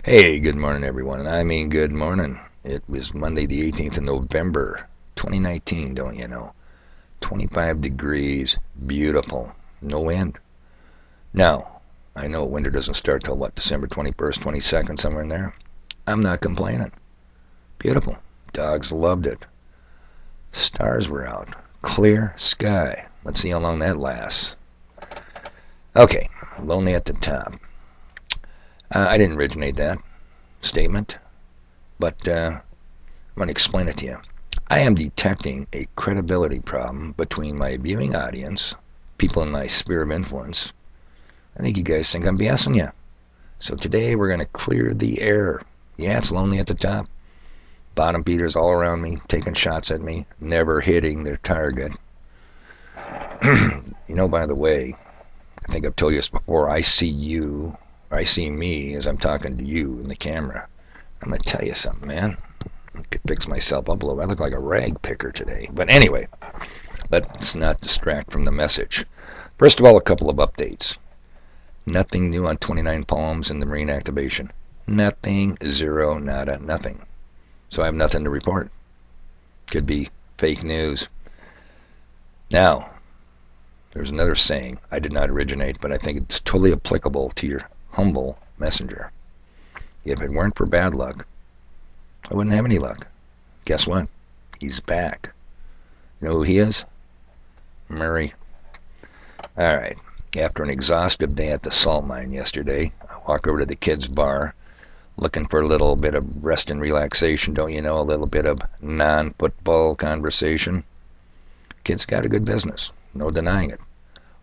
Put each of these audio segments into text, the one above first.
Hey, good morning, everyone. And I mean, good morning. It was Monday, the 18th of November, 2019, don't you know? 25 degrees, beautiful, no wind. Now, I know winter doesn't start till what, December 21st, 22nd, somewhere in there. I'm not complaining. Beautiful. Dogs loved it. Stars were out. Clear sky. Let's see how long that lasts. Okay, lonely at the top. I didn't originate that statement, but I'm going to explain it to you. I am detecting a credibility problem between my viewing audience, people in my sphere of influence. I think you guys think I'm BSing you. So today we're going to clear the air. Yeah, it's lonely at the top. Bottom beaters all around me, taking shots at me, never hitting their target. By the way, I think I've told you this before, I see you, or I see me as I'm talking to you in the camera. I'm going to tell you something, man. I could fix myself up a little. I look like a rag picker today. But anyway, let's not distract from the message. First of all, a couple of updates. Nothing new on 29 Palms in the Marine activation. Nothing, zero, nada, nothing. So I have nothing to report. Could be fake news. Now, there's another saying I did not originate, but I think it's totally applicable to your humble messenger. If it weren't for bad luck, I wouldn't have any luck. Guess what? He's back. You know who he is? Murray. Alright. After an exhaustive day at the salt mine yesterday, I walk over to the kids' bar, looking for a little bit of rest and relaxation, don't you know, a little bit of non-football conversation. Kids got a good business. No denying it.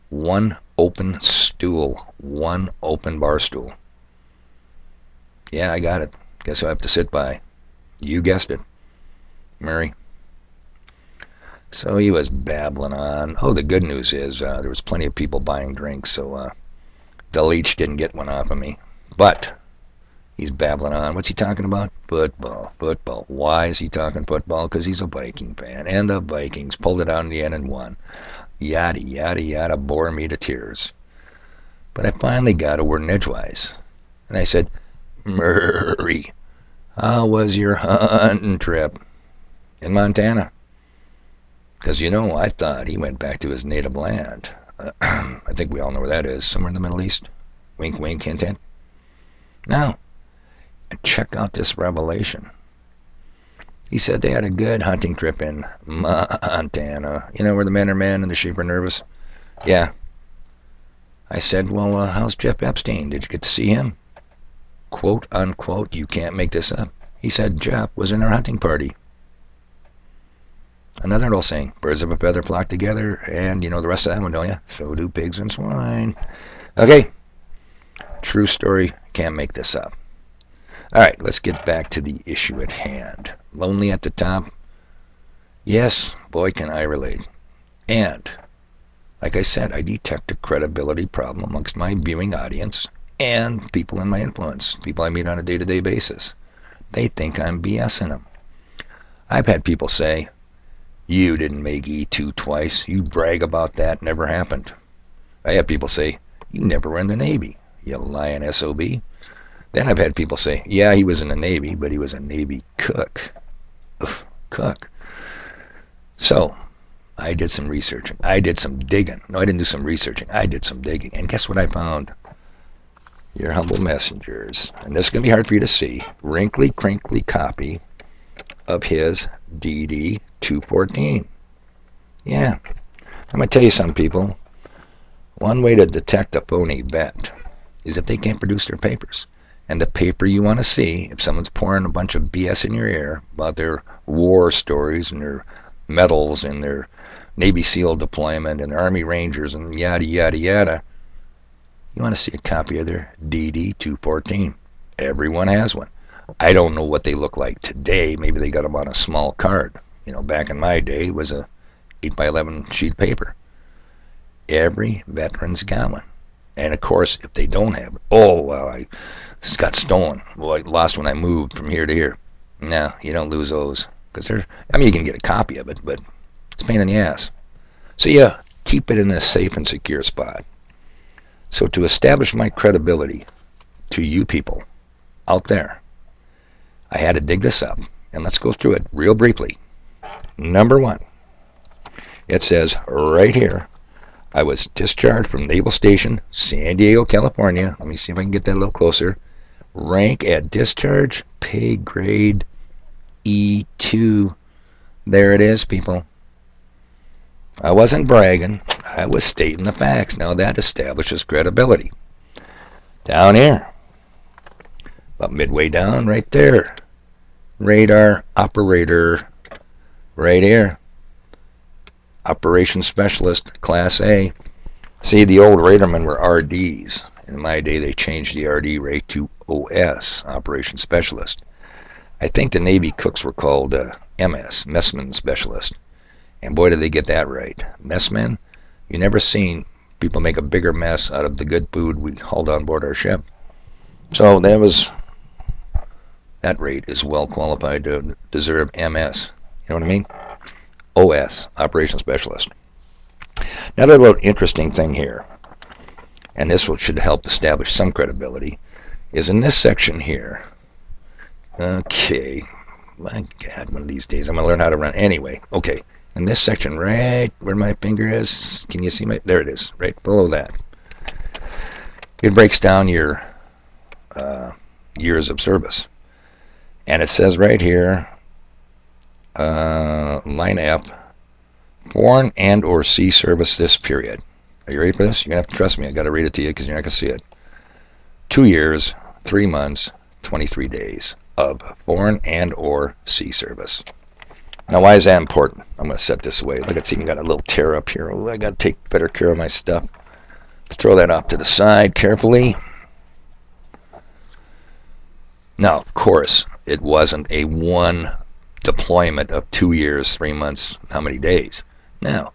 One open stool. One open bar stool. Yeah, I got it. Guess I have to sit by. You guessed it. Murray. So he was babbling on. Oh, the good news is there was plenty of people buying drinks, so the leech didn't get one off of me. But he's babbling on. What's he talking about? Football. Football. Why is he talking football? Because he's a Viking fan. And the Vikings pulled it out in the end and won. Yada, yada, yada, bore me to tears. But I finally got a word in edgewise. And I said, Murray, how was your hunting trip in Montana? Because, I thought he went back to his native land. I think we all know where that is. Somewhere in the Middle East. Wink, wink, hint, hint. Now, check out this revelation. He said they had a good hunting trip in Montana. You know where the men are men and the sheep are nervous? Yeah. I said, well, how's Jeff Epstein? Did you get to see him? Quote, unquote, you can't make this up. He said Jeff was in our hunting party. Another old saying, birds of a feather flock together, and you know the rest of that one, don't you? So do pigs and swine. Okay, true story, can't make this up. Alright, let's get back to the issue at hand. Lonely at the top? Yes, boy can I relate. And, like I said, I detect a credibility problem amongst my viewing audience and people in my influence, people I meet on a day-to-day basis. They think I'm BSing them. I've had people say, you didn't make E2 twice. You brag about that. Never happened. I have people say, you never were in the Navy. You lying SOB. Then I've had people say, yeah, he was in the Navy, but he was a Navy cook. Ugh, cook. So, I did some researching. I did some digging. No, I didn't do some researching. I did some digging. And guess what I found? Your humble messengers. And this is going to be hard for you to see. Wrinkly, crinkly copy of his DD 214. Yeah. I'm going to tell you something, people. One way to detect a phony vet is if they can't produce their papers. And the paper you want to see, if someone's pouring a bunch of BS in your ear about their war stories and their medals and their Navy SEAL deployment and their Army Rangers and yada, yada, yada, you want to see a copy of their DD 214. Everyone has one. I don't know what they look like today. Maybe they got them on a small card. Back in my day, it was a 8x11 sheet of paper. Every veteran's got one. And of course, if they don't have it, I got stolen. Well, I lost when I moved from here to here. No, you don't lose those. Because you can get a copy of it, but it's a pain in the ass. So yeah, keep it in a safe and secure spot. So to establish my credibility to you people, out there. I had to dig this up, and let's go through it real briefly. Number one, it says right here, I was discharged from Naval Station, San Diego, California. Let me see if I can get that a little closer. Rank at discharge, pay grade E2. There it is, people. I wasn't bragging. I was stating the facts. Now that establishes credibility. Down here, about midway down, right there, radar operator, right here, operations specialist, class A. See, the old radarmen were RDs. In my day, they changed the RD rate to OS, operations specialist. I think the Navy cooks were called MS, messman specialist. And boy, did they get that right. Messmen, you never seen people make a bigger mess out of the good food we hauled on board our ship. So that rate is well qualified to deserve MS. You know what I mean? OS, operations specialist. Now, the real interesting thing here, and this should help establish some credibility, is in this section here. Okay, my God, one of these days I'm going to learn how to run. Anyway, okay, in this section right where my finger is, can you see my, there it is, right below that. It breaks down your years of service. And it says right here, line F, foreign and or sea service this period. Are you ready for this? You're going to have to trust me. I got to read it to you because you're not going to see it. 2 years, 3 months, 23 days of foreign and or sea service. Now, why is that important? I'm going to set this away. Look, it's even got a little tear up here. Oh, I got to take better care of my stuff. Throw that off to the side carefully. Now, of course, it wasn't a one deployment of 2 years, 3 months, how many days? No.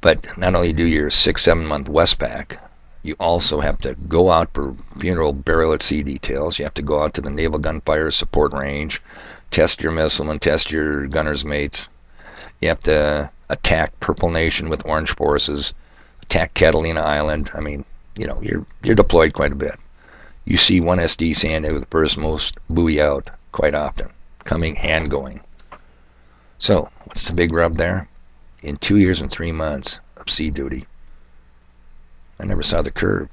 But not only do your 6-7 month Westpac, you also have to go out for funeral, burial at sea details. You have to go out to the Naval Gunfire Support Range, test your missile and test your gunner's mates. You have to attack Purple Nation with Orange Forces, attack Catalina Island. I mean, you know, you're deployed quite a bit. You see one SD San Diego, the first most buoy out quite often, coming and going. So, what's the big rub there? In 2 years and 3 months of sea duty, I never saw the curve.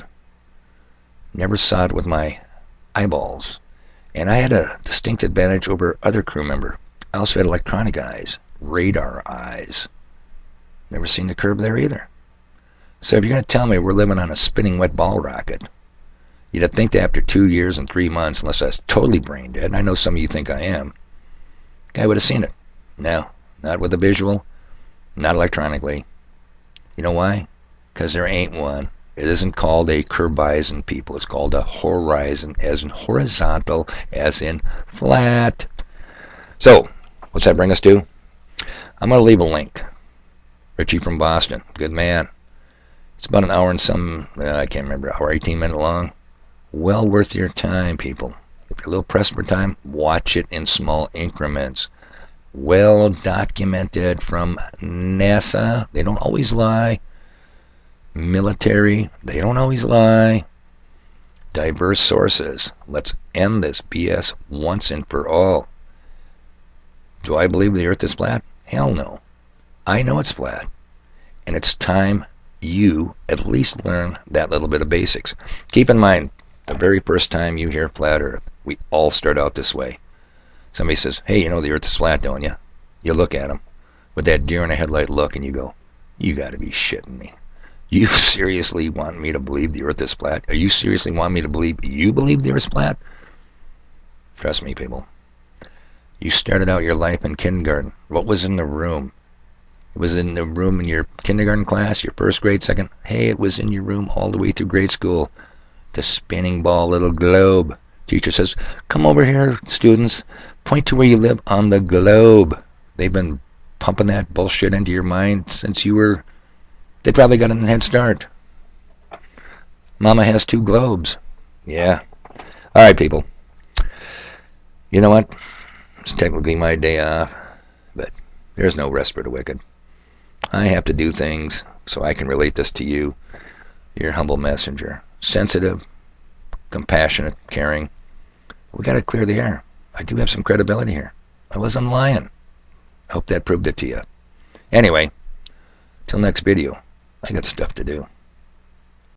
Never saw it with my eyeballs. And I had a distinct advantage over other crew member. I also had electronic eyes, radar eyes. Never seen the curve there either. So if you're going to tell me we're living on a spinning wet ball rocket, you'd think that after 2 years and 3 months, unless I was totally brain dead, and I know some of you think I am, I would have seen it. No, not with a visual, not electronically. You know why? Because there ain't one. It isn't called a Kerbison, people. It's called a horizon, as in horizontal, as in flat. So, what's that bring us to? I'm going to leave a link. Richie from Boston, good man. It's about an hour and some, I can't remember, hour 18 minutes long. Well worth your time, people. If you're a little pressed for time, watch it in small increments. Well documented from NASA. They don't always lie. Military, they don't always lie. Diverse sources. Let's end this BS once and for all. Do I believe the earth is flat? Hell no. I know it's flat. And it's time you at least learn that little bit of basics. Keep in mind, the very first time you hear flat earth, we all start out this way. Somebody says, hey, you know the earth is flat, don't you? You look at them with that deer in a headlight look and you go, you got to be shitting me. You seriously want me to believe the earth is flat? Are you seriously want me to believe you believe the earth is flat? Trust me, people. You started out your life in kindergarten. What was in the room? It was in the room in your kindergarten class, your first grade, second. Hey, it was in your room all the way through grade school. The spinning ball little globe. Teacher says, come over here, students. Point to where you live on the globe. They've been pumping that bullshit into your mind since you were... They probably got a head start. Mama has 2 globes. Yeah. All right, people. You know what? It's technically my day off, but there's no rest for the wicked. I have to do things so I can relate this to you, your humble messenger. Sensitive, compassionate, caring, We got to clear the air. I do have some credibility here. I wasn't lying. I hope that proved it to you. Anyway, till next video, I got stuff to do.